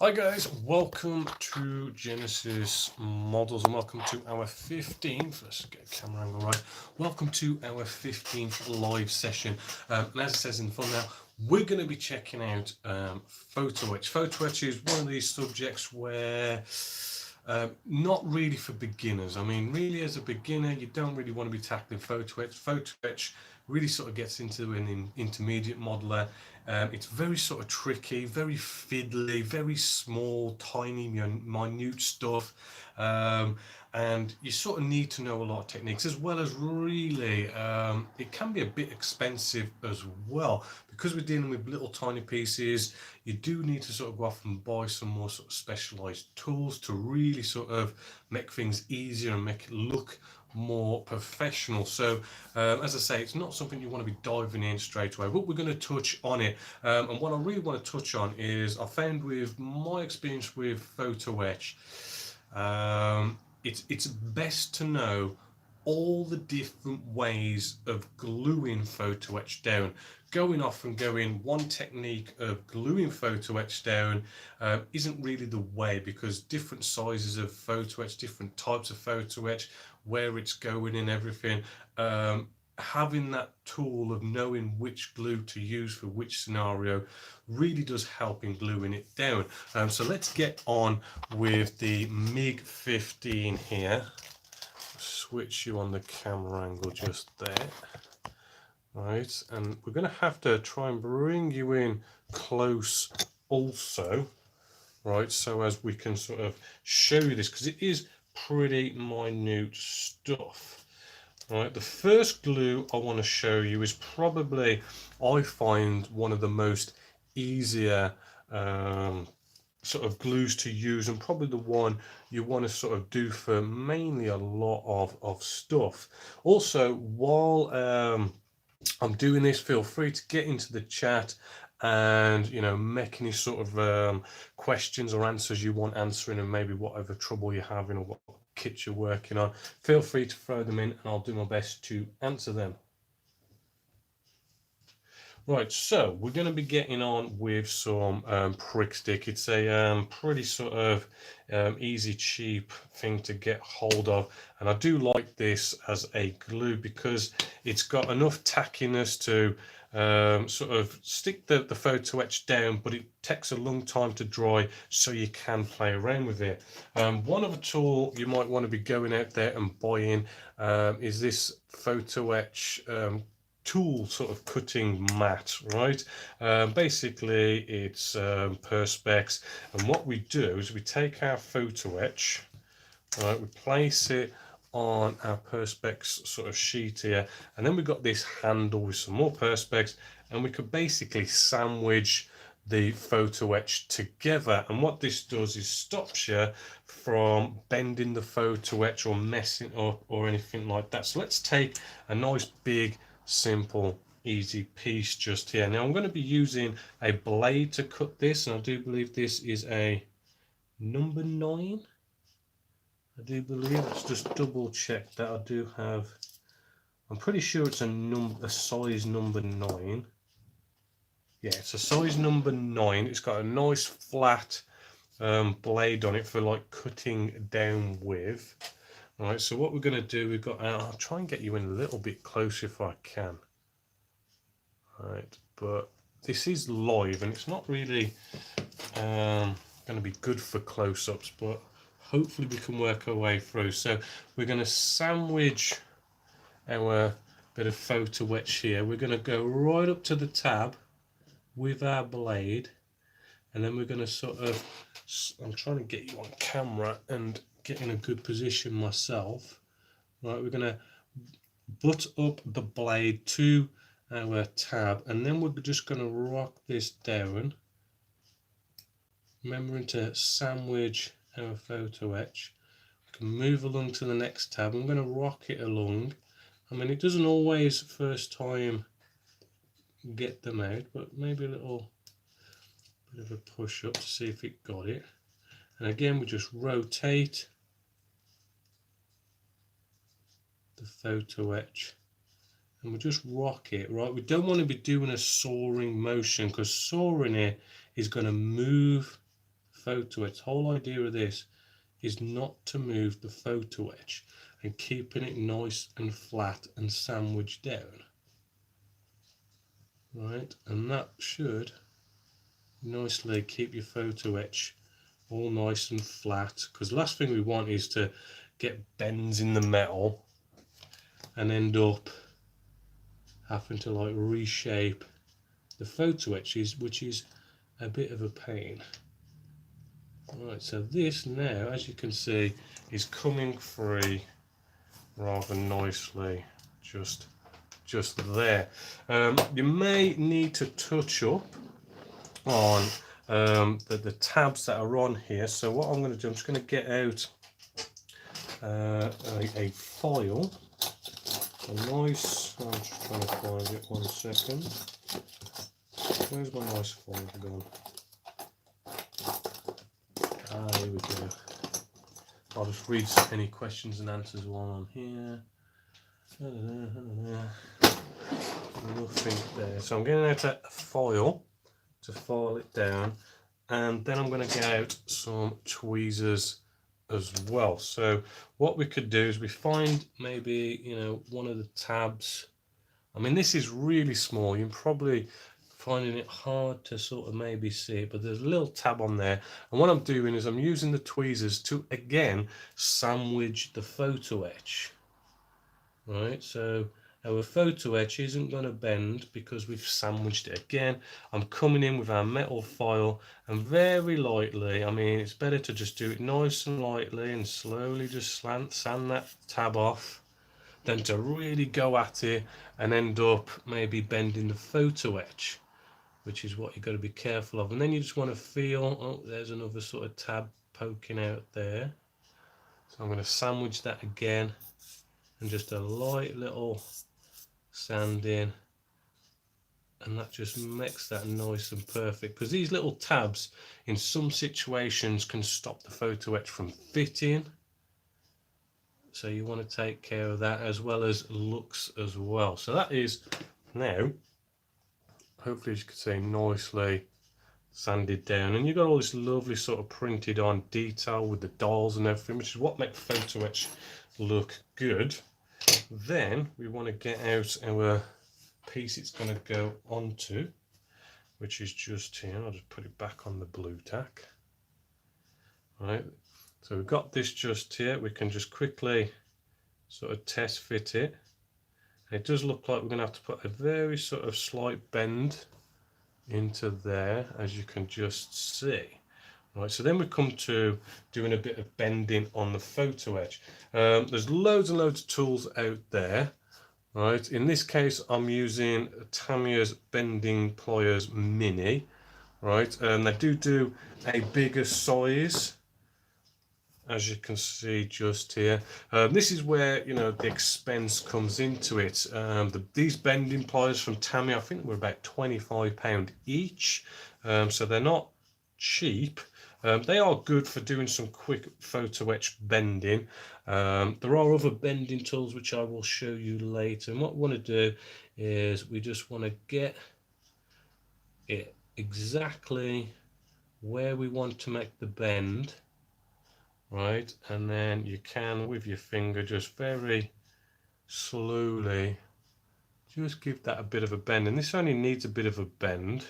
Hi guys, welcome to Genesis Models and welcome to our 15th, let's get the camera angle right, welcome to our 15th live session. And as it says in the thumbnail, we're going to be checking out Photo-etch. Photo-etch is one of these subjects where not really for beginners. I mean, really as a beginner, you don't really want to be tackling Photo-etch. Photo-etch really sort of gets into an intermediate modeler. It's very sort of tricky, very fiddly, very small, tiny, minute stuff. And you sort of need to know a lot of techniques, as well as really it can be a bit expensive as well, because we're dealing with little tiny pieces. You do need to sort of go off and buy some more sort of specialized tools to really sort of make things easier and make it look more professional. So as I say, it's not something you want to be diving in straight away, but we're going to touch on it. And what I really want to touch on is, I found with my experience with Photo-etch, it's best to know all the different ways of gluing Photo-etch down. Going off and going one technique of gluing Photo-etch down isn't really the way, because different sizes of Photo-etch, different types of Photo-etch, where it's going and everything, having that tool of knowing which glue to use for which scenario really does help in gluing it down. So let's get on with the MiG 15 here. Switch you on the camera angle just there. Right, and we're going to have to try and bring you in close also, right, so as we can sort of show you this, because it is pretty minute stuff. Right, the first glue I want to show you is probably, I find, one of the most easier sort of glues to use, and probably the one you want to sort of do for mainly a lot of stuff. Also, while I'm doing this, feel free to get into the chat and, you know, make any sort of questions or answers you want answering, and maybe whatever trouble you're having or what kits you're working on, feel free to throw them in and I'll do my best to answer them. Right, so we're going to be getting on with some prick stick. It's a pretty sort of easy, cheap thing to get hold of, and I do like this as a glue because it's got enough tackiness to sort of stick the Photo-etch down, but it takes a long time to dry, so you can play around with it. One other tool you might want to be going out there and buying is this Photo-etch tool sort of cutting mat, right? Basically it's perspex, and what we do is we take our Photo-etch, right, we place it on our perspex sort of sheet here, and then we've got this handle with some more perspex, and we could basically sandwich the Photo-etch together. And what this does is stops you from bending the Photo-etch or messing up or anything like that. So let's take a nice big simple easy piece just here. Now I'm going to be using a blade to cut this, and I do believe this is a number 9. I do believe, let's just double check that. I do have, I'm pretty sure it's a size number 9. Yeah, it's a size number 9. It's got a nice flat blade on it for like cutting down with. All right, so what we're going to do, we've got, I'll try and get you in a little bit closer if I can. All right, but this is live and it's not really going to be good for close-ups, but hopefully we can work our way through. So we're going to sandwich our bit of Photo-etch here. We're going to go right up to the tab with our blade, and then we're going to sort of, I'm trying to get you on camera and get in a good position myself. Right, we're going to butt up the blade to our tab, and then we're just going to rock this down, remembering to sandwich our Photo-etch. We can move along to the next tab. I'm going to rock it along. I mean, it doesn't always first time get them out, but maybe a little bit of a push up to see if it got it. And again, we just rotate the Photo-etch and we just rock it, right? We don't want to be doing a sawing motion, because sawing it is going to move photo etch. The whole idea of this is not to move the photo etch and keeping it nice and flat and sandwiched down. Right, and that should nicely keep your photo etch all nice and flat, because the last thing we want is to get bends in the metal and end up having to like reshape the photo etches, which is a bit of a pain. Right, so this now, as you can see, is coming free rather nicely, just there. You may need to touch up on the tabs that are on here. So what I'm going to do, I'm just going to get out a file, a nice, I'm just trying to find it, 1 second. Where's my nice file gone? Ah, here we go. I'll just read any questions and answers while I'm here. Nothing there. So I'm getting out a file to file it down, and then I'm going to get out some tweezers as well. So what we could do is we find maybe, you know, one of the tabs. I mean, this is really small. You're probably finding it hard to sort of maybe see it, but there's a little tab on there, and what I'm doing is I'm using the tweezers to again sandwich the photo etch. Right, so our photo etch isn't going to bend because we've sandwiched it. Again, I'm coming in with our metal file and very lightly, I mean, it's better to just do it nice and lightly and slowly just sand that tab off than to really go at it and end up maybe bending the photo etch, which is what you've got to be careful of. And then you just want to feel, oh, there's another sort of tab poking out there. So I'm going to sandwich that again and just a light little sand in, and that just makes that nice and perfect, because these little tabs in some situations can stop the photo etch from fitting. So you want to take care of that, as well as looks as well. So that is now, hopefully as you can see, nicely sanded down, and you've got all this lovely sort of printed on detail with the dials and everything, which is what makes photo etch look good. Then we want to get out our piece it's going to go onto, which is just here. I'll just put it back on the blue tack. Right, so we've got this just here. We can just quickly sort of test fit it. And it does look like we're going to have to put a very sort of slight bend into there, as you can just see. Right, so then we come to doing a bit of bending on the photo etch. There's loads and loads of tools out there. Right, in this case I'm using Tamiya's Bending Pliers Mini. Right, and they do a bigger size, as you can see just here. This is where, you know, the expense comes into it. These bending pliers from Tamiya, I think were about £25 each, so they're not cheap. They are good for doing some quick photo etch bending. There are other bending tools which I will show you later, and what we want to do is we just want to get it exactly where we want to make the bend. Right, and then you can with your finger just very slowly just give that a bit of a bend, and this only needs a bit of a bend,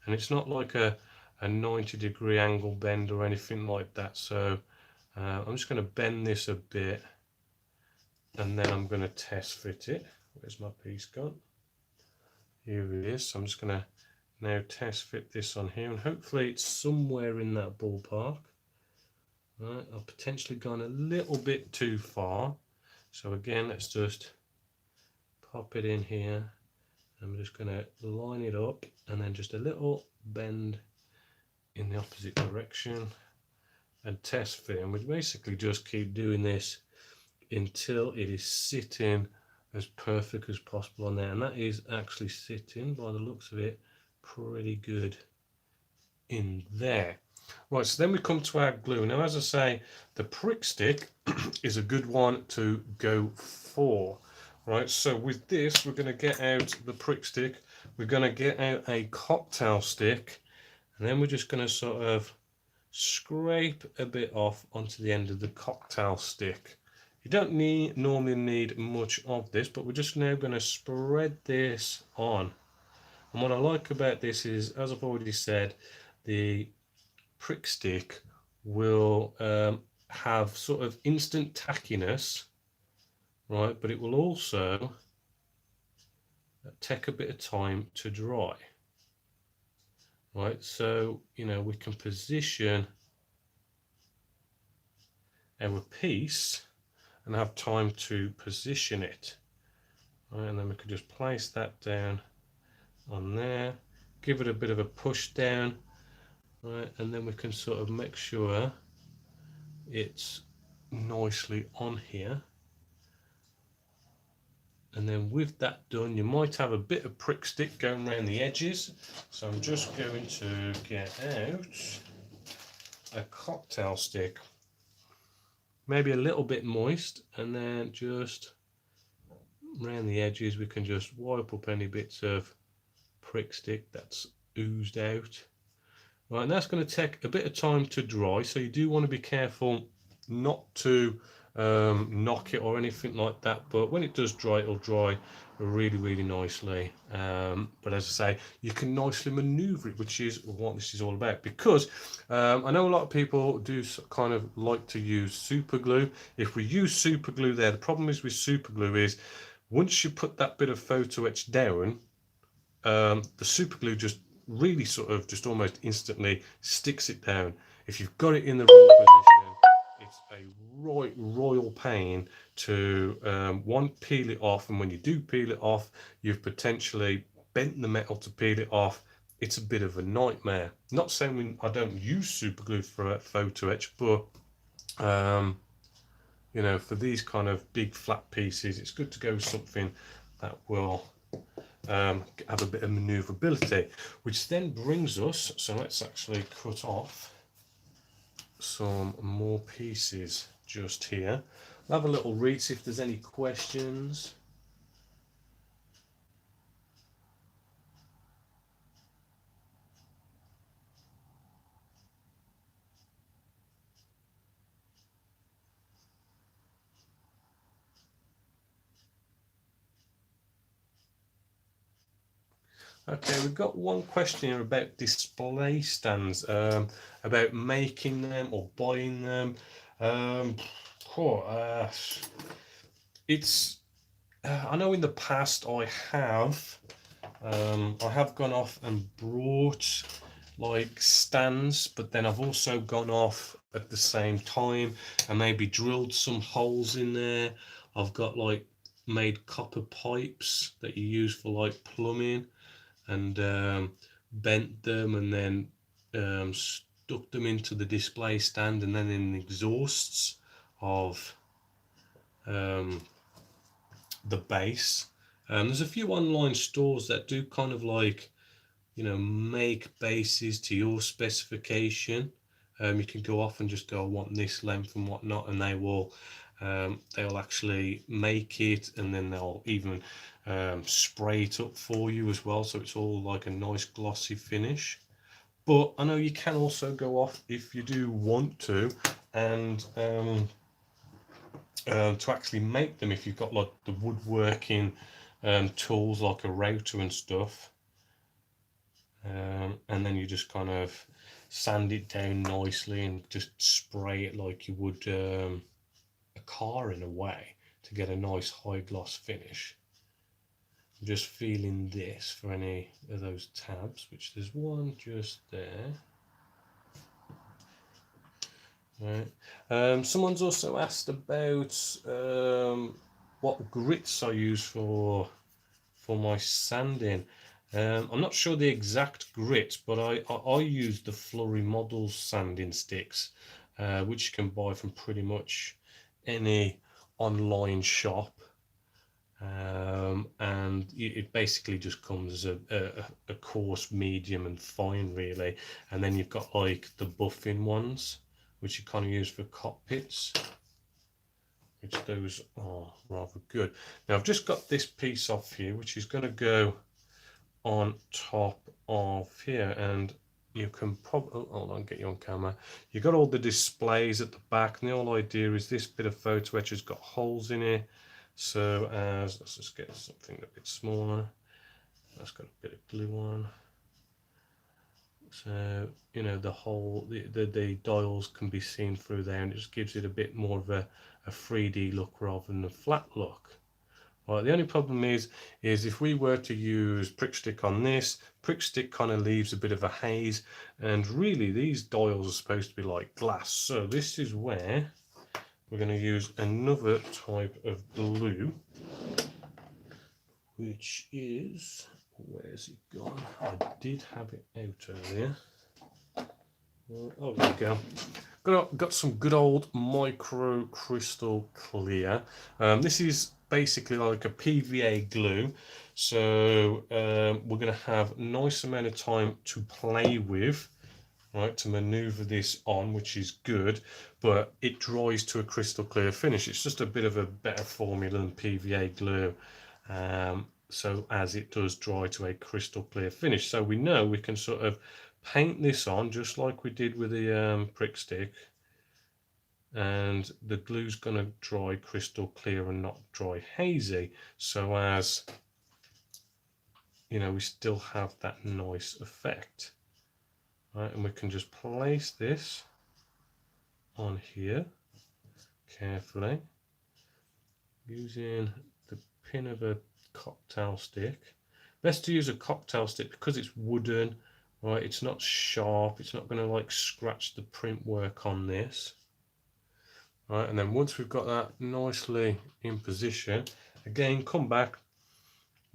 and it's not like a 90-degree angle bend or anything like that. So I'm just going to bend this a bit, and then I'm going to test fit it. Where's my piece gone? Here it is. So I'm just going to now test fit this on here, and hopefully it's somewhere in that ballpark. Right, I've potentially gone a little bit too far, so again let's just pop it in here. I'm just going to line it up, and then just a little bend in the opposite direction and test fit, and we basically just keep doing this until it is sitting as perfect as possible on there, and that is actually sitting, by the looks of it, pretty good in there. Right, so then we come to our glue. Now, as I say, the prick stick is a good one to go for. Right, so with this, we're going to get out the prick stick, we're going to get out a cocktail stick, and then we're just going to sort of scrape a bit off onto the end of the cocktail stick. You don't normally need much of this, but we're just now going to spread this on. And what I like about this is, as I've already said, the prick stick will have sort of instant tackiness, right? But it will also take a bit of time to dry, right? So, you know, we can position our piece and have time to position it, right? And then we can just place that down on there, give it a bit of a push down, right? And then we can sort of make sure it's nicely on here. And then with that done, you might have a bit of prick stick going around the edges. So I'm just going to get out a cocktail stick, maybe a little bit moist, and then just around the edges we can just wipe up any bits of prick stick that's oozed out. Right, and that's going to take a bit of time to dry, so you do want to be careful not to knock it or anything like that, but when it does dry, it'll dry really nicely. But as I say, you can nicely maneuver it, which is what this is all about, because I know a lot of people do kind of like to use super glue. If we use super glue there, the problem is with super glue is once you put that bit of photo etch down, the super glue just really sort of just almost instantly sticks it down. If you've got it in the wrong position, it's a royal pain to one, peel it off, and when you do peel it off, you've potentially bent the metal to peel it off. It's a bit of a nightmare. Not saying I don't use super glue for a photo etch, but you know, for these kind of big flat pieces, it's good to go with something that will have a bit of maneuverability, which then brings us, so let's actually cut off some more pieces just here. I'll have a little read, see if there's any questions. Okay, we've got one question here about display stands, about making them or buying them. It's I know in the past I have gone off and brought like stands, but then I've also gone off at the same time and maybe drilled some holes in there. I've got like made copper pipes that you use for like plumbing, and bent them and then stuck them into the display stand, and then in the exhausts of the base. There's a few online stores that do kind of like, you know, make bases to your specification. You can go off and just go, I want this length and whatnot, and they'll actually make it, and then they'll even spray it up for you as well, so it's all like a nice glossy finish. But I know you can also go off, if you do want to, and to actually make them, if you've got like the woodworking tools like a router and stuff, and then you just kind of sand it down nicely and just spray it like you would a car in a way, to get a nice high gloss finish. I'm just feeling this for any of those tabs, which there's one just there. Right. Someone's also asked about what grits I use for my sanding. I'm not sure the exact grit, but I use the Flurry Models sanding sticks, which you can buy from pretty much any online shop. And it basically just comes as a coarse, medium and fine really, and then you've got like the buffing ones, which you kind of use for cockpits, which those are rather good. Now I've just got this piece off here, which is going to go on top of here, and you can probably, oh, hold on, get you on camera. You've got all the displays at the back, and the whole idea is this bit of photo etch has got holes in it. So as, let's just get something a bit smaller. That's got a bit of glue on. So, you know, the whole, the dials can be seen through there, and it just gives it a bit more of a 3D look rather than a flat look. Right, the only problem is if we were to use prick stick on this, prick stick kind of leaves a bit of a haze, and really these dials are supposed to be like glass. So this is where we're going to use another type of glue, which is, where's it gone? I did have it out earlier. Oh, there we go. Got some good old micro crystal clear. This is basically like a PVA glue, so we're going to have a nice amount of time to play with, right, to maneuver this on, which is good, but it dries to a crystal clear finish. It's just a bit of a better formula than PVA glue, so as it does dry to a crystal clear finish. So we know we can sort of paint this on just like we did with the prick stick, and the glue's going to dry crystal clear and not dry hazy, so as you know we still have that nice effect, right? And we can just place this on here carefully using the pin of a cocktail stick. Best to use a cocktail stick because it's wooden, right? It's not sharp, it's not going to like scratch the print work on this. Right, and then once we've got that nicely in position, again come back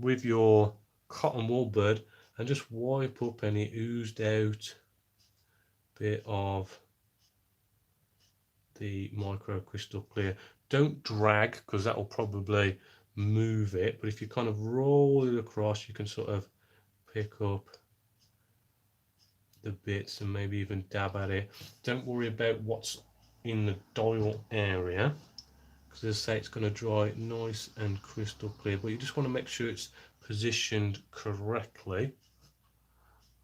with your cotton wool bud and just wipe up any oozed out bit of the micro crystal clear. Don't drag because that will probably move it, but if you kind of roll it across, you can sort of pick up the bits and maybe even dab at it. Don't worry about what's in the dial area, because as I say, it's going to dry nice and crystal clear, but you just want to make sure it's positioned correctly.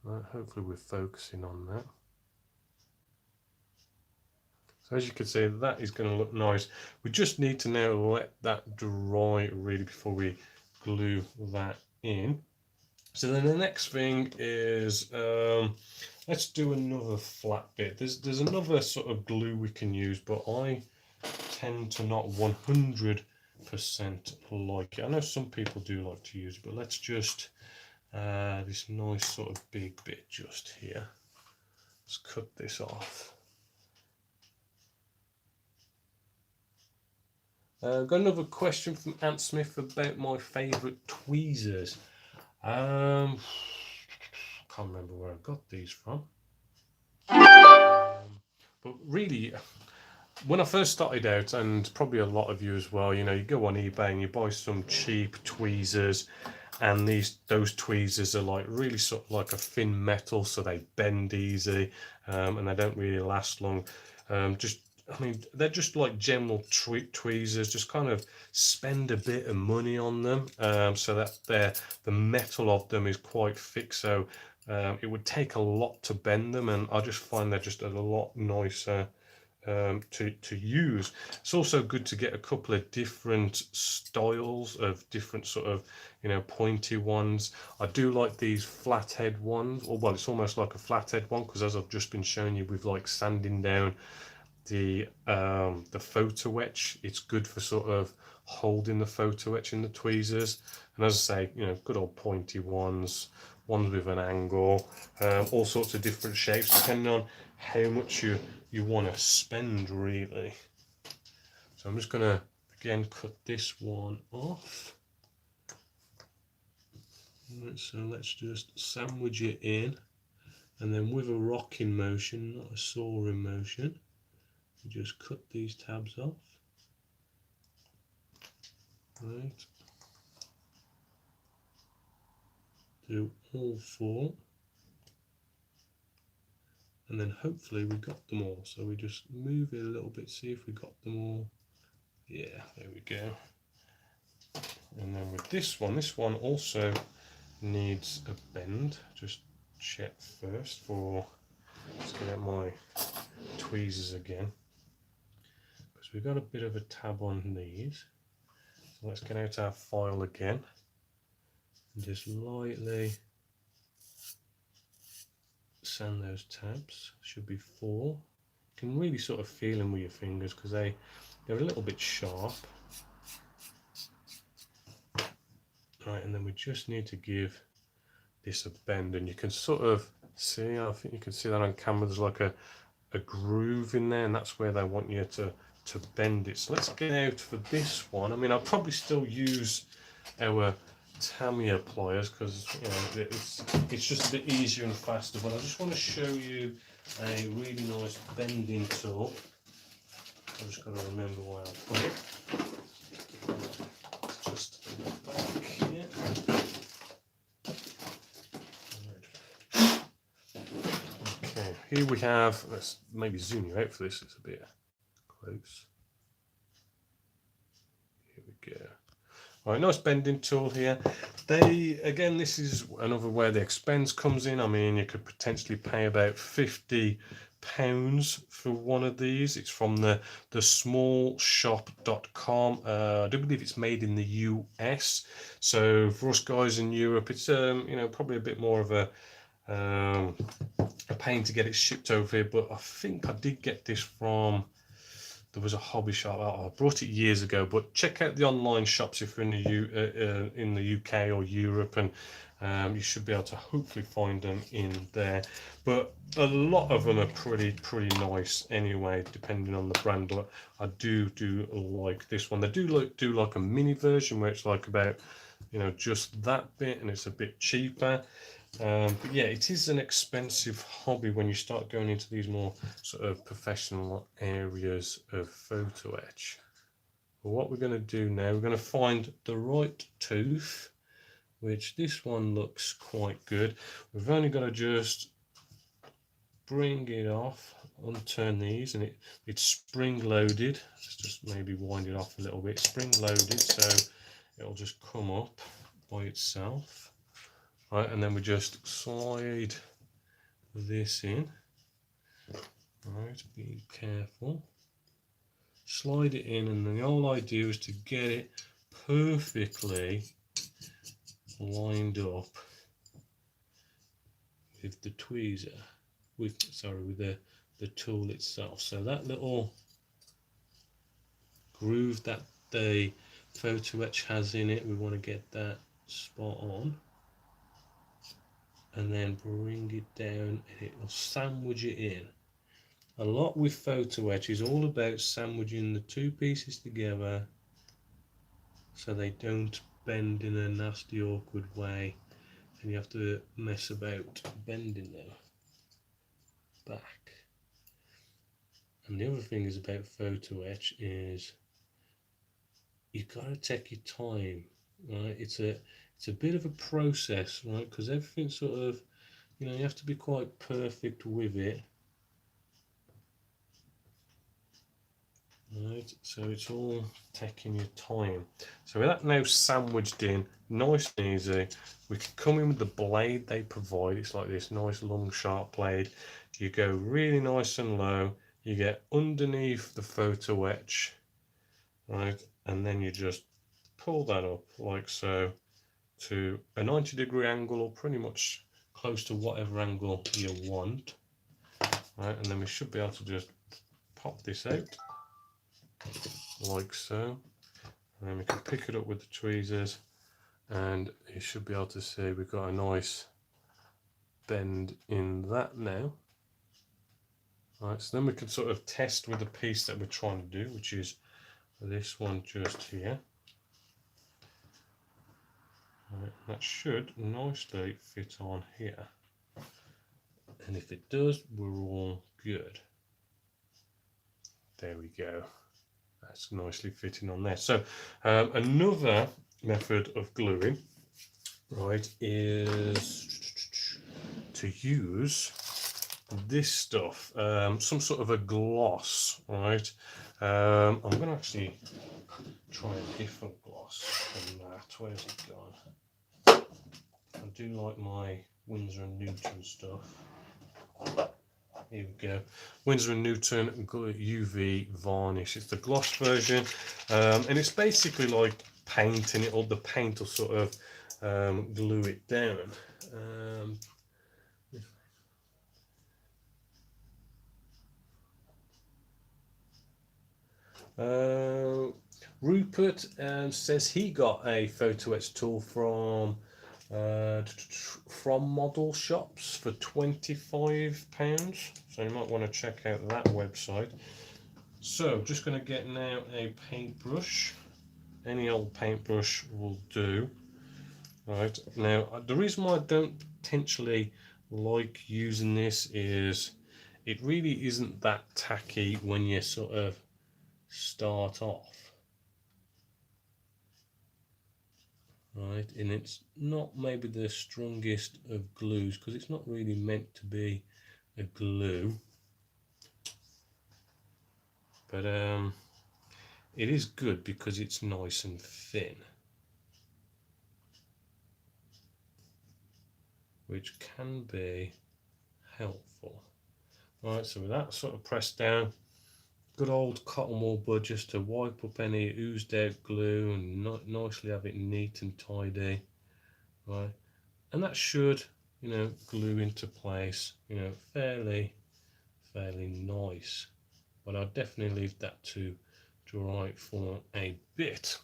Right, hopefully we're focusing on that. So as you can see, that is going to look nice. We just need to now let that dry really before we glue that in. So then the next thing is, let's do another flat bit. There's another sort of glue we can use, but I tend to not 100% like it. I know some people do like to use it, but let's just this nice sort of big bit just here. Let's cut this off. Got another question from Ant Smith about my favourite tweezers. Can't remember where I got these from. But really, when I first started out, and probably a lot of you as well, you know, you go on eBay and you buy some cheap tweezers, and those tweezers are like really sort of like a thin metal, so they bend easy, and they don't really last long. I mean, they're just like general tweezers. Just kind of spend a bit of money on them, so that the metal of them is quite thick. So it would take a lot to bend them, and I just find they're just a lot nicer to use. It's also good to get a couple of different styles of different sort of, you know, pointy ones. I do like these flathead ones, or well, it's almost like a flathead one, because as I've just been showing you with like sanding down the photo etch, it's good for sort of holding the photo etch in the tweezers. And as I say, you know, good old pointy ones with an angle, all sorts of different shapes depending on how much you want to spend really. So I'm just gonna again cut this one off. Right, so let's just sandwich it in, and then with a rocking motion, not a sawing motion, just cut these tabs off. Right, do all four, and then hopefully we got them all. So we just move it a little bit, see if we got them all. Yeah, there we go. And then with this one also needs a bend. Just check first for, let's get out my tweezers again, because we've got a bit of a tab on these. So let's get out our file again and just lightly sand those tabs. Should be 4. You can really sort of feel them with your fingers because they're a little bit sharp. Right, and then we just need to give this a bend, and you can sort of see, I think you can see that on camera, there's like a groove in there, and that's where they want you to bend it. So let's get out for this one. I mean, I'll probably still use our Tamiya pliers because, you know, it's just a bit easier and faster, but I just want to show you a really nice bending tool. I've just got to remember where I put it. Just back here. Okay, here we have, let's maybe zoom you out for this, it's a bit close. Here we go. All right, nice bending tool here. Again, this is another where the expense comes in. I mean, you could potentially pay about £50 for one of these. It's from the smallshop.com. I do believe it's made in the US. So for us guys in Europe, it's you know, probably a bit more of a pain to get it shipped over here. But I think I did get this from, there was a hobby shop. I brought it years ago, but check out the online shops if you're in the UK or Europe, and you should be able to hopefully find them in there. But a lot of them are pretty nice anyway, depending on the brand. But I do like this one. They do like a mini version where it's like about, you know, just that bit, and it's a bit cheaper. But yeah, it is an expensive hobby when you start going into these more sort of professional areas of photo etch. But what we're going to do now, we're going to find the right tooth, which this one looks quite good. We've only got to just bring it off, unturn these, and it's spring loaded. Let's just maybe wind it off a little bit. Spring loaded, so it'll just come up by itself. Right, and then we just slide this in. Right, be careful. Slide it in, and then the whole idea is to get it perfectly lined up with the tweezer, with the tool itself. So that little groove that the photo etch has in it, we want to get that spot on. And then bring it down, and it will sandwich it in. A lot with photo etch is all about sandwiching the two pieces together so they don't bend in a nasty, awkward way, and you have to mess about bending them back. And the other thing is about photo etch is you've got to take your time, right? It's a bit of a process, right? Because everything sort of, you know, you have to be quite perfect with it. Right, so it's all taking your time. So with that now sandwiched in, nice and easy, we can come in with the blade they provide. It's like this nice long sharp blade. You go really nice and low, you get underneath the photo etch, right, and then you just pull that up like so to a 90-degree angle, or pretty much close to whatever angle you want, right, and then we should be able to just pop this out like so, and then we can pick it up with the tweezers, and you should be able to see we've got a nice bend in that now. Right, so then we can sort of test with the piece that we're trying to do, which is this one just here. Right, that should nicely fit on here, and if it does, we're all good. There we go. That's nicely fitting on there. So another method of gluing, right, is to use this stuff, some sort of a gloss, right? I'm going to actually try a different gloss than that. Where's it gone? I do like my Winsor & Newton stuff. Here we go. Winsor & Newton UV Varnish. It's the gloss version, and it's basically like painting it, or the paint will sort of glue it down. Rupert says he got a Photo-etch tool from Model Shops for £25, so you might want to check out that website. So just going to get now a paintbrush. Any old paintbrush will do. Right, now the reason why I don't potentially like using this is it really isn't that tacky when you sort of start off. Right, and it's not maybe the strongest of glues because it's not really meant to be a glue, but it is good because it's nice and thin, which can be helpful. Right, so with that sort of pressed down, good old cotton wool bud just to wipe up any oozed out glue and nicely have it neat and tidy. Right, and that should, you know, glue into place, you know, fairly nice, but I'll definitely leave that to dry for a bit.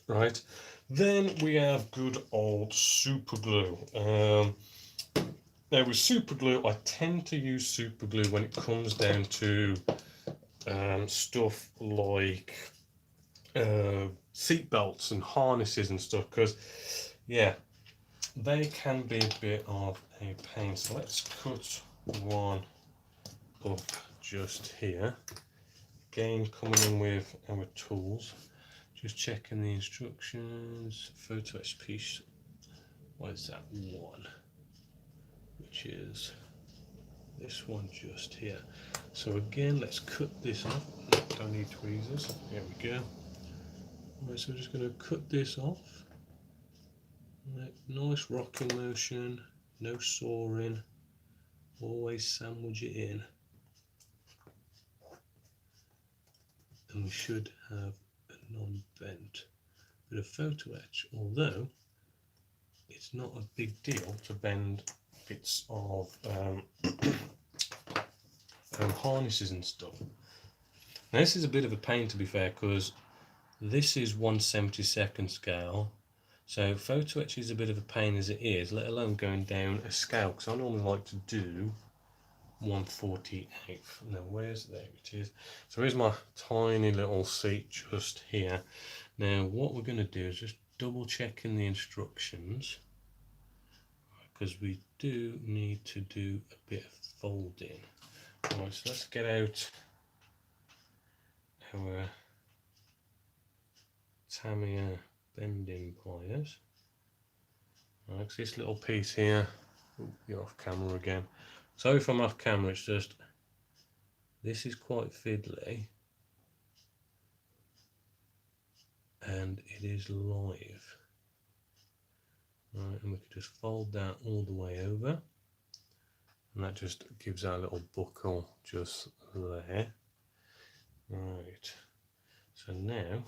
Right, then we have good old super glue. Now with super glue, I tend to use super glue when it comes down to stuff like seat belts and harnesses and stuff, because yeah, they can be a bit of a pain. So let's cut one up just here. Again, coming in with our tools, just checking the instructions. Photo-etch piece, what is that one? Which is this one just here. So again, let's cut this off. Don't need tweezers. There we go. Right, so we're just going to cut this off. Right, nice rocking motion, no sawing. Always sandwich it in, and we should have a non-bent bit of Photo-etch, although it's not a big deal to bend bits of harnesses and stuff. Now this is a bit of a pain, to be fair, because this is 1/72 scale, so Photo-etch is a bit of a pain as it is, let alone going down a scale, because I normally like to do 1/48. Now where's, there it is. So here's my tiny little seat just here. Now what we're going to do is just double checking the instructions, because we do need to do a bit of folding. Right, so let's get out our Tamiya bending pliers. Right, so this little piece here, ooh, you're off camera again. So if I'm off camera, it's just, this is quite fiddly and it is live. Right, and we can just fold that all the way over, and that just gives our little buckle just there. Right, so now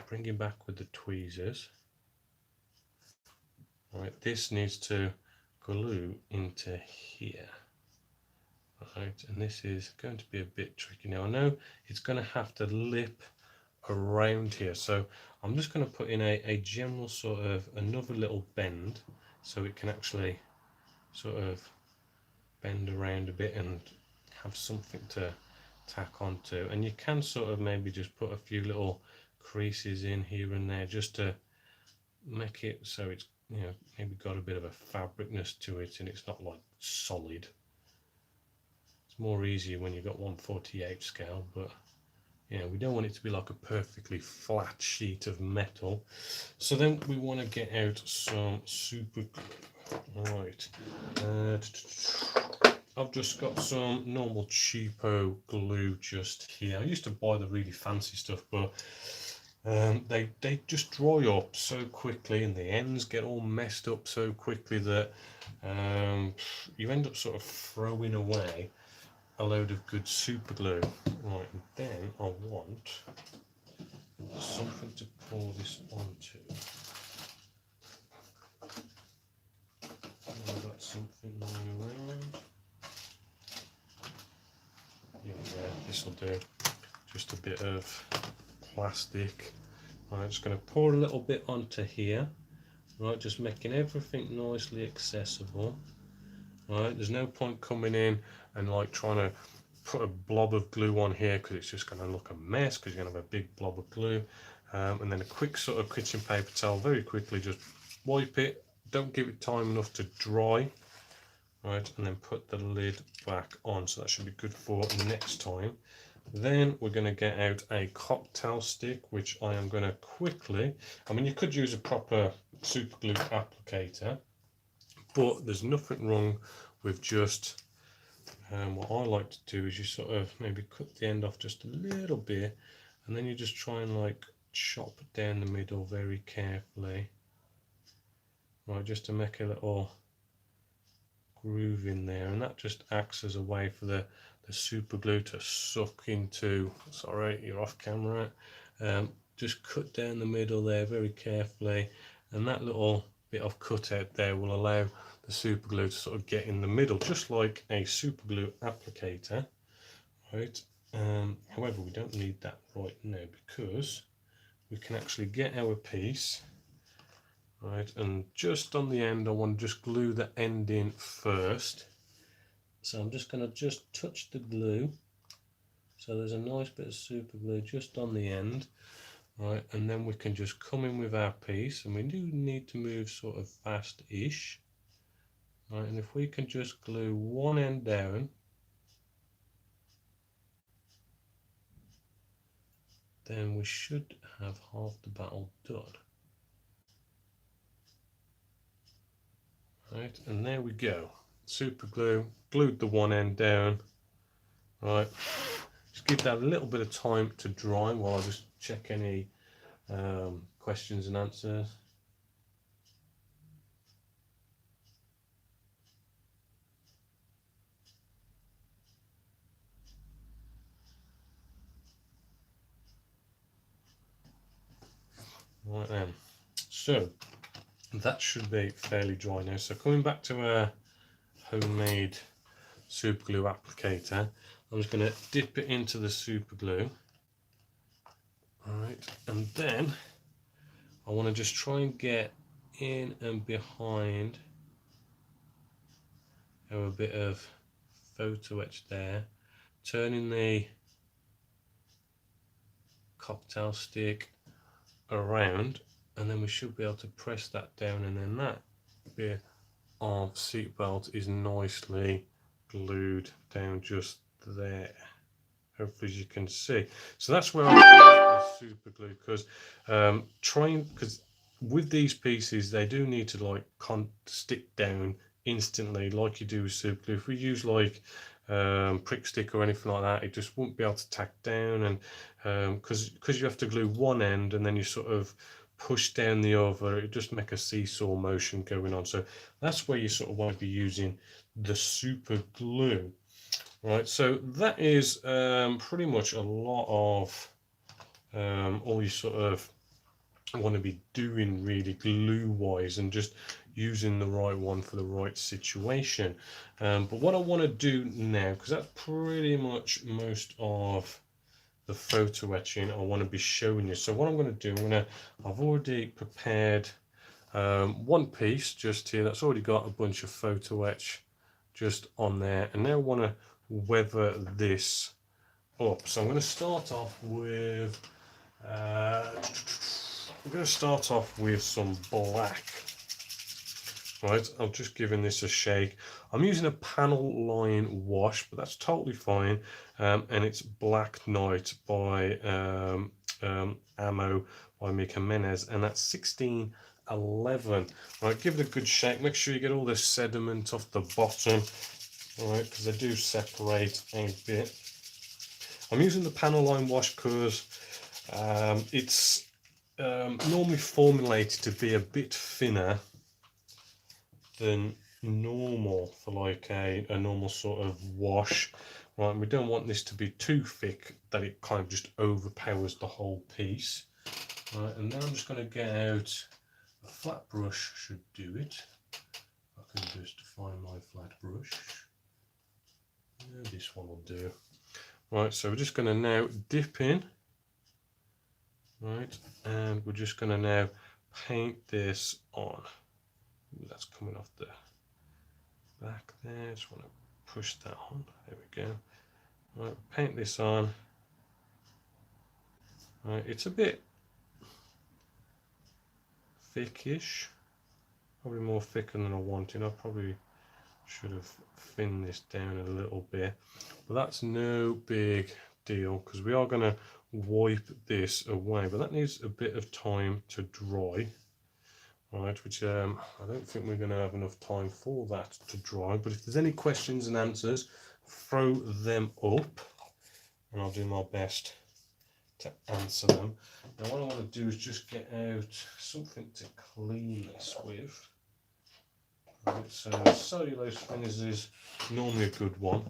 bringing back with the tweezers. Right, this needs to glue into here. Right, and this is going to be a bit tricky. Now I know it's going to have to lip around here, so I'm just going to put in a general sort of another little bend, so it can actually sort of bend around a bit and have something to tack onto. And you can sort of maybe just put a few little creases in here and there just to make it so it's, you know, maybe got a bit of a fabricness to it and it's not like solid. It's more easier when you've got 1/48 scale, but yeah, we don't want it to be like a perfectly flat sheet of metal. So then we want to get out some super glue. Right, I've just got some normal cheapo glue just here. I used to buy the really fancy stuff, but they just dry up so quickly, and the ends get all messed up so quickly that you end up sort of throwing away a load of good super glue. Right, and then I want something to pour this onto. I've got something lying around. Yeah, this will do. Just a bit of plastic. I'm just going to pour a little bit onto here. Right, just making everything nicely accessible. Right, there's no point coming in and like trying to put a blob of glue on here, because it's just going to look a mess, because you're going to have a big blob of glue. And then a quick sort of kitchen paper towel, very quickly just wipe it, don't give it time enough to dry. Right, and then put the lid back on, so that should be good for next time. Then we're going to get out a cocktail stick, which I am going to quickly, I mean, you could use a proper super glue applicator, but there's nothing wrong with just what I like to do is you sort of maybe cut the end off just a little bit, and then you just try and like chop down the middle very carefully, right, just to make a little groove in there, and that just acts as a way for the super glue to suck into. Sorry, you're off camera. Just cut down the middle there very carefully, and that little bit of cutout there will allow the super glue to sort of get in the middle, just like a super glue applicator, right? However, we don't need that right now, because we can actually get our piece, right, and just on the end I want to just glue the end in first. So I'm just going to just touch the glue, so there's a nice bit of super glue just on the end, right, and then we can just come in with our piece, and we do need to move sort of fast-ish, right, and if we can just glue one end down, then we should have half the battle done. Right, and there we go. Super glue, glued the one end down. Right, just give that a little bit of time to dry while I just check any questions and answers. Right then, so that should be fairly dry now. So coming back to a homemade super glue applicator, I'm just going to dip it into the super glue. All right, and then I want to just try and get in and behind a bit of Photo-etch there, turning the cocktail stick around, and then we should be able to press that down, and then that bit of seat belt is nicely glued down just there, hopefully, as you can see. So that's where I use the super glue, because because with these pieces they do need to like stick down instantly like you do with super glue. If we use like prick stick or anything like that, it just won't be able to tack down, and because you have to glue one end and then you sort of push down the other, it just make a seesaw motion going on. So that's where you sort of want to be using the super glue. Right, so that is pretty much a lot of all you sort of want to be doing really glue wise, and just using the right one for the right situation. But what I want to do now, because that's pretty much most of the photo etching I want to be showing you. So what I'm going to do, I've already prepared one piece just here that's already got a bunch of photo etch just on there, and now I want to weather this up. So I'm going to start off with some black. Right, I'm just giving this a shake. I'm using a panel line wash, but that's totally fine. And it's Black Knight by Ammo by Mika Menez, and that's 1611. Right, give it a good shake. Make sure you get all this sediment off the bottom. All right, because they do separate a bit. I'm using the panel line wash because it's normally formulated to be a bit thinner than normal for like a normal sort of wash, right? And we don't want this to be too thick that it kind of just overpowers the whole piece, right? And then I'm just going to get out a flat brush, should do it. I can just find my flat brush. Yeah, this one will do. Right, so we're just going to now dip in, right, and we're just going to now paint this on. That's coming off the back there. Just want to push that on. There we go. Right, paint this on. Right, it's a bit thickish, probably more thicker than I wanted. I probably should have thinned this down a little bit, but that's no big deal because we are going to wipe this away, but that needs a bit of time to dry. Right, which I don't think we're going to have enough time for that to dry, but if there's any questions and answers, throw them up and I'll do my best to answer them. Now what I want to do is just get out something to clean this with. Right, so cellulose thinners is normally a good one,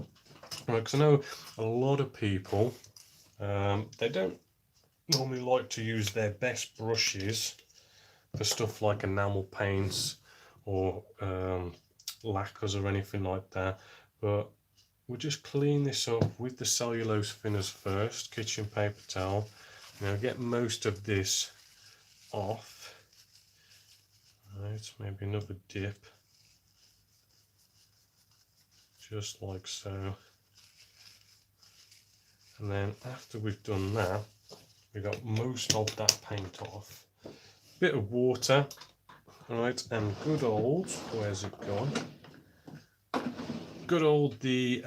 right, because I know a lot of people, they don't normally like to use their best brushes for stuff like enamel paints or lacquers or anything like that, but we'll just clean this up with the cellulose thinners first, kitchen paper towel. Now get most of this off. Right, maybe another dip, just like so. And then after we've done that, we got most of that paint off. Bit of water, right, and good old, where's it gone? Good old the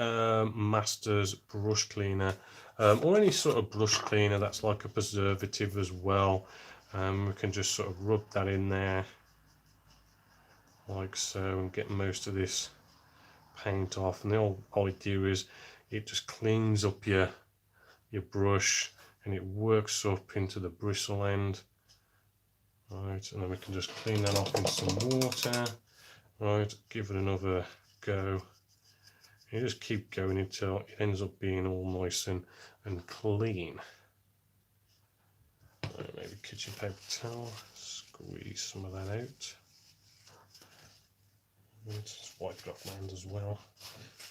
Masters brush cleaner, or any sort of brush cleaner that's like a preservative as well. We can just sort of rub that in there like so and get most of this paint off. And the whole idea is it just cleans up your brush and it works up into the bristle end. Right, and then we can just clean that off in some water. Right, give it another go. You just keep going until it ends up being all nice and clean. Right, maybe kitchen paper towel, squeeze some of that out. Right, just wipe it off my hand as well.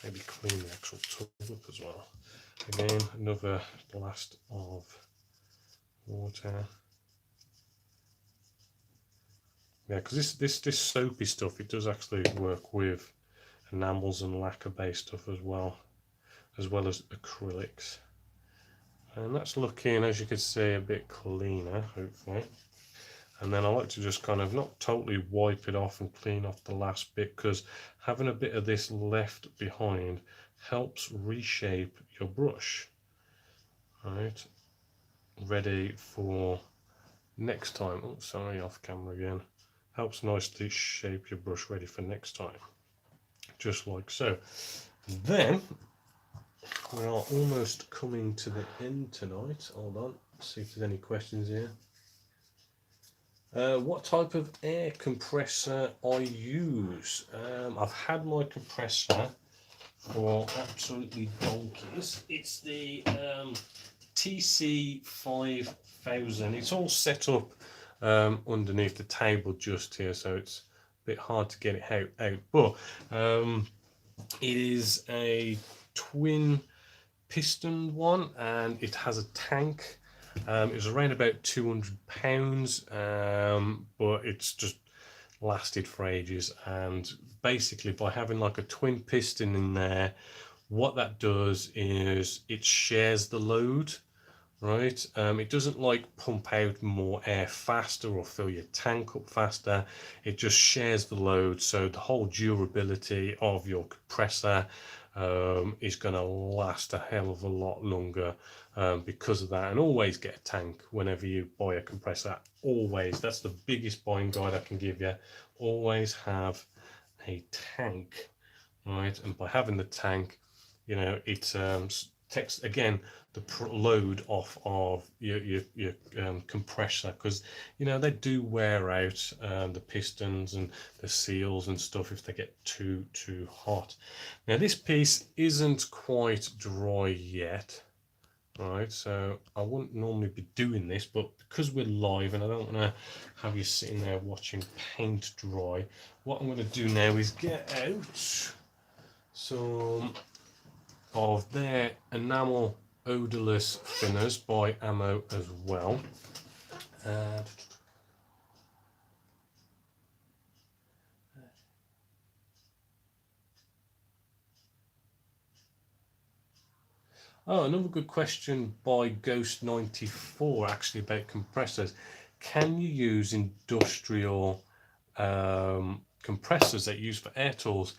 Maybe clean the actual tub up as well. Again, another blast of water. Yeah, because this soapy stuff, it does actually work with enamels and lacquer based stuff as well as acrylics. And that's looking, as you can see, a bit cleaner, hopefully. And then I like to just kind of not totally wipe it off and clean off the last bit, because having a bit of this left behind helps reshape your brush. Right, ready for next time. Oh, sorry, off camera again. Helps nicely shape your brush ready for next time, just like so. Then we are almost coming to the end tonight. Hold on, see if there's any questions here. What type of air compressor I use? I've had my compressor for absolutely donkeys. It's the TC5000. It's all set up underneath the table just here, so it's a bit hard to get it out. But it is a twin piston one, and it has a tank. It was around about £200, but it's just lasted for ages. And basically, by having like a twin piston in there, what that does is it shares the load. Right, it doesn't like pump out more air faster or fill your tank up faster. It just shares the load, so the whole durability of your compressor is going to last a hell of a lot longer because of that. And always get a tank whenever you buy a compressor. Always, that's the biggest buying guide I can give you. Always have a tank, right? And by having the tank, you know, it takes again the load off of your compressor, because you know they do wear out the pistons and the seals and stuff if they get too hot. Now this piece isn't quite dry yet. Right, so I wouldn't normally be doing this, but because we're live and I don't want to have you sitting there watching paint dry, what I'm going to do now is get out some of their enamel odorless thinners by Ammo as well. Oh, another good question by Ghost94 actually about compressors. Can you use industrial compressors that you use for air tools?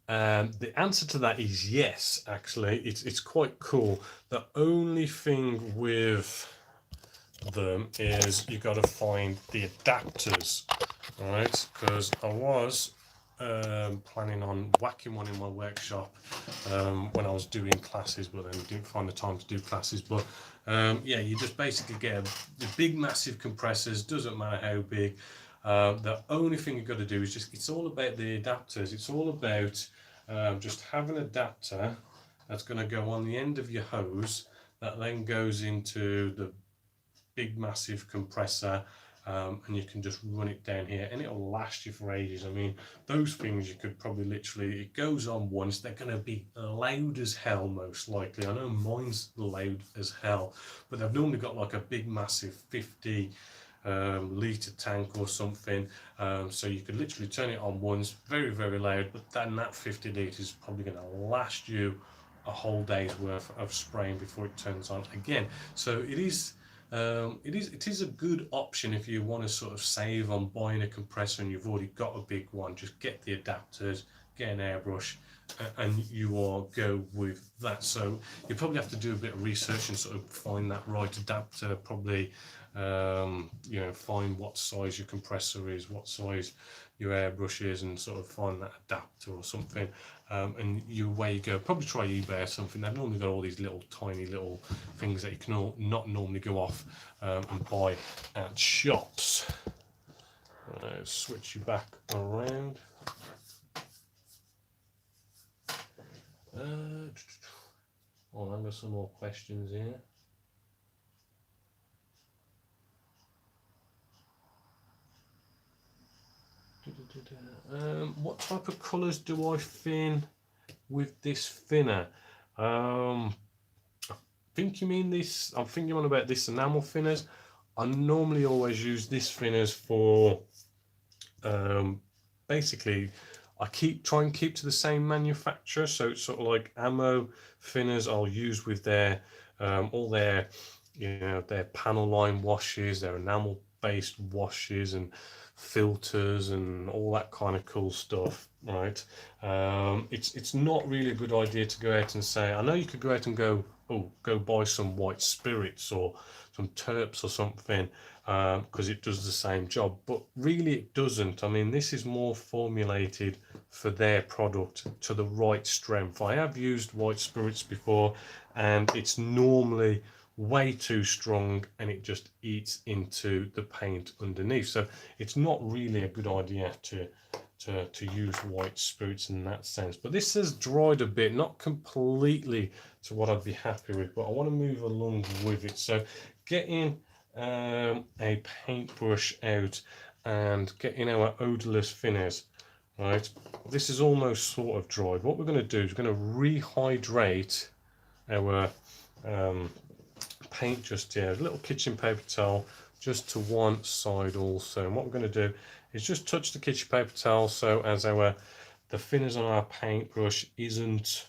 The answer to that is yes, actually. It's quite cool. The only thing with them is you got to find the adapters, right? Because I was planning on whacking one in my workshop when I was doing classes, but then didn't find the time to do classes. But yeah, you just basically get the big massive compressors, doesn't matter how big. The only thing you've got to do is just, it's all about the adapters. It's all about just have an adapter that's going to go on the end of your hose that then goes into the big massive compressor, and you can just run it down here and it'll last you for ages. I mean, those things you could probably literally, it goes on once, they're going to be loud as hell most likely. I know mine's loud as hell, but they've normally got like a big massive 50 litre tank or something, so you could literally turn it on once, very loud, but then that 50 litres is probably going to last you a whole day's worth of spraying before it turns on again. So it is a good option if you want to sort of save on buying a compressor and you've already got a big one. Just get the adapters, get an airbrush, and you will go with that. So you probably have to do a bit of research and sort of find that right adapter, probably you know, find what size your compressor is, what size your airbrush is, and sort of find that adapter or something, and away you go. Probably try eBay or something. They've normally got all these little tiny little things that you can not normally go off and buy at shops. Switch you back around. Oh, I've got some more questions here. What type of colours do I thin with this thinner? I think you mean this. I'm thinking on about this enamel thinners. I normally always use this thinners for basically I try and keep to the same manufacturer, so it's sort of like Ammo thinners I'll use with their all their, you know, their panel line washes, their enamel based washes and filters and all that kind of cool stuff, right? It's not really a good idea to go out and say, I know you could go out and go buy some white spirits or some terps or something, because it does the same job, but really it doesn't. I mean, this is more formulated for their product to the right strength. I have used white spirits before and it's normally way too strong and it just eats into the paint underneath, so it's not really a good idea to use white spirits in that sense. But this has dried a bit, not completely to what I'd be happy with, but I want to move along with it. So getting a paintbrush out and getting our odorless thinners, right? This is almost sort of dried. What we're going to do is we're going to rehydrate our paint just here. A little kitchen paper towel just to one side also. And what we're going to do is just touch the kitchen paper towel so as the thinners on our paintbrush isn't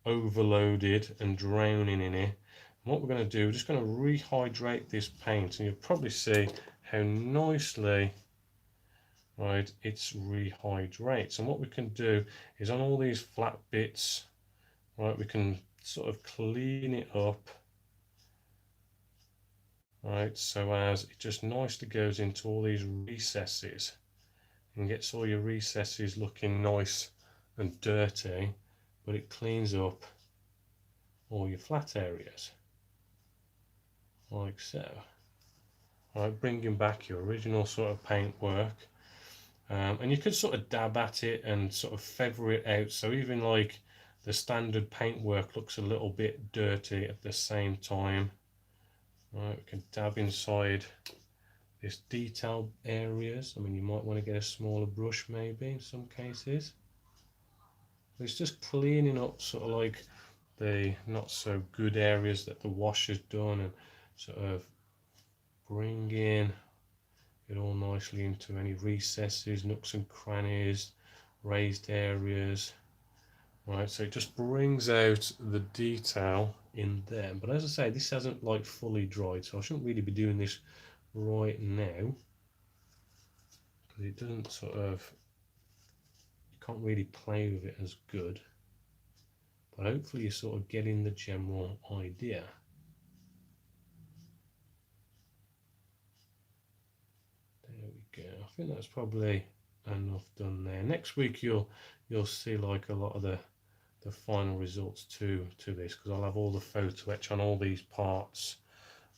overloaded and drowning in it. And what we're going to do, we're just going to rehydrate this paint, and you'll probably see how nicely, right, it's rehydrates. And what we can do is on all these flat bits, right, we can sort of clean it up, right, so as it just nicely goes into all these recesses and gets all your recesses looking nice and dirty, but it cleans up all your flat areas, like so. Right, bringing back your original sort of paintwork, and you could sort of dab at it and sort of feather it out, so even like the standard paintwork looks a little bit dirty at the same time. Right, we can dab inside this detailed areas. I mean, you might want to get a smaller brush maybe in some cases. But it's just cleaning up sort of like the not so good areas that the wash has done, and sort of bringing it all nicely into any recesses, nooks and crannies, raised areas. Right, so it just brings out the detail in there. But as I say, this hasn't like fully dried, so I shouldn't really be doing this right now, because it doesn't sort of, you can't really play with it as good. But hopefully you're sort of getting the general idea. There we go. I think that's probably enough done there. Next week you'll see like a lot of the final results to this, because I'll have all the photo etch on all these parts,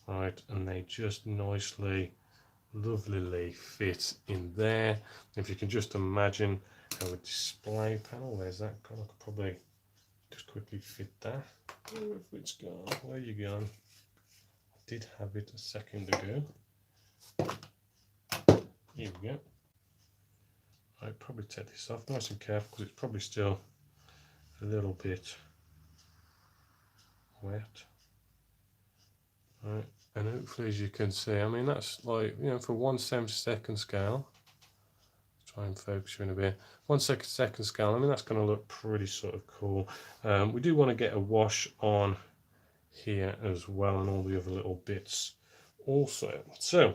right, and they just nicely, lovelily fit in there. If you can just imagine a display panel, where's that gone? I could probably just quickly fit that. Oh, if it's gone, where you gone? I did have it a second ago. Here we go. I'd probably take this off nice and careful, because it's probably still a little bit wet. Right, and hopefully, as you can see, I mean, that's like, you know, for 1/72 scale. Let's try and focus you in a bit. 1/2 scale. I mean, that's going to look pretty sort of cool. We do want to get a wash on here as well, and all the other little bits also. So,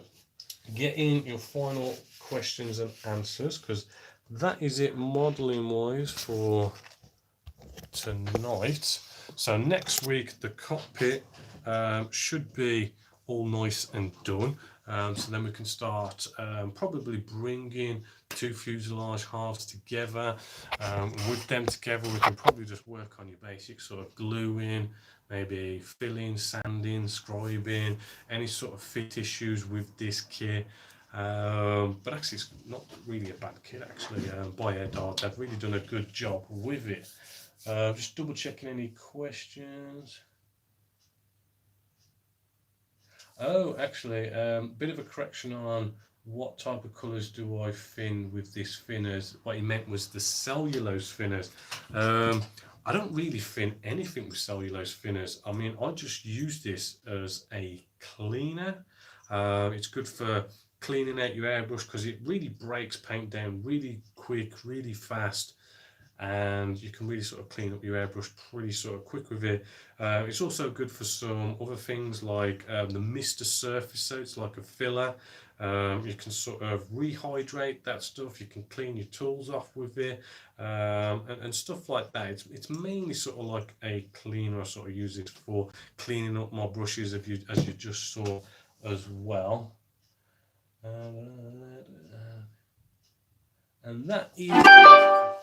get in your final questions and answers, because that is it modeling wise for tonight. So next week the cockpit should be all nice and done, so then we can start probably bringing two fuselage halves together. With them together we can probably just work on your basic sort of gluing, maybe filling, sanding, scribing, any sort of fit issues with this kit. But actually it's not really a bad kit actually. By Ed-Art, they've really done a good job with it. Just double checking any questions. Oh, actually, bit of a correction on what type of colours do I fin with this thinners. What he meant was the cellulose thinners. I don't really fin anything with cellulose thinners. I mean, I just use this as a cleaner. It's good for cleaning out your airbrush, because it really breaks paint down really quick, really fast, and you can really sort of clean up your airbrush pretty sort of quick with it. It's also good for some other things like the mister surface, so it's like a filler. You can sort of rehydrate that stuff, you can clean your tools off with it, and stuff like that. It's mainly sort of like a cleaner. I sort of use it for cleaning up my brushes, as you just saw as well. And that is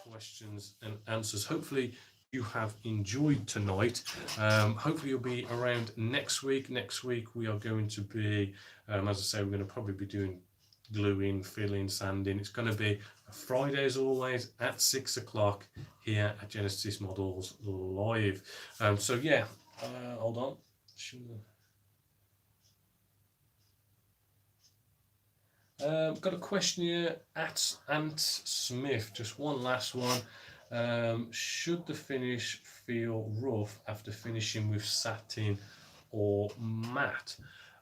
questions and answers. Hopefully you have enjoyed tonight. Hopefully you'll be around next week. Next week we are going to be, as I say, we're going to probably be doing gluing, filling, sanding. It's going to be a Friday as always at 6 o'clock here at Genessis Models Live. So yeah, hold on. Got a question here at Ant Smith, just one last one. Should the finish feel rough after finishing with satin or matte?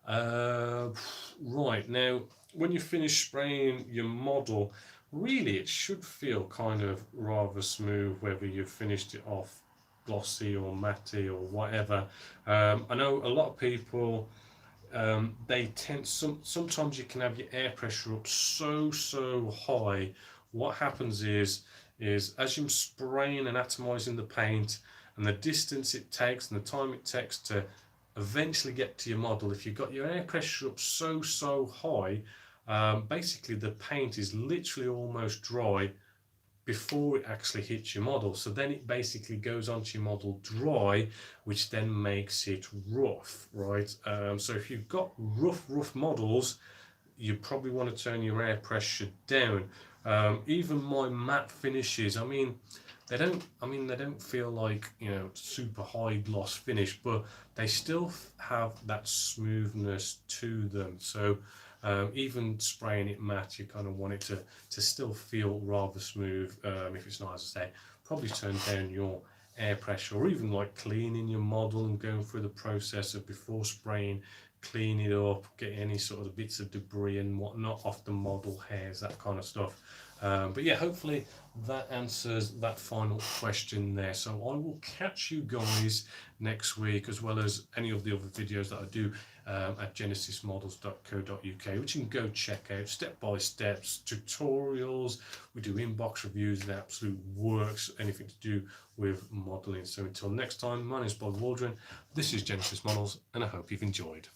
Right, now when you finish spraying your model, really it should feel kind of rather smooth, whether you've finished it off glossy or matte or whatever. I know a lot of people, they tend, sometimes you can have your air pressure up so high. What happens is as you're spraying and atomizing the paint, and the distance it takes and the time it takes to eventually get to your model, if you've got your air pressure up so high, basically the paint is literally almost dry before it actually hits your model. So then it basically goes onto your model dry, which then makes it rough, right? So if you've got rough models, you probably want to turn your air pressure down. Even my matte finishes, they don't feel like, you know, super high gloss finish, but they still have that smoothness to them. So even spraying it matte, you kind of want it to still feel rather smooth. If it's not, as I say, probably turn down your air pressure, or even like cleaning your model and going through the process of before spraying, clean it up, get any sort of bits of debris and whatnot off the model, hairs, that kind of stuff. But yeah, hopefully that answers that final question there. So I will catch you guys next week, as well as any of the other videos that I do at genesismodels.co.uk, which you can go check out, step-by-step tutorials. We do inbox reviews, the absolute works, anything to do with modeling. So until next time, my name is Bob Waldron, this is Genesis Models, and I hope you've enjoyed.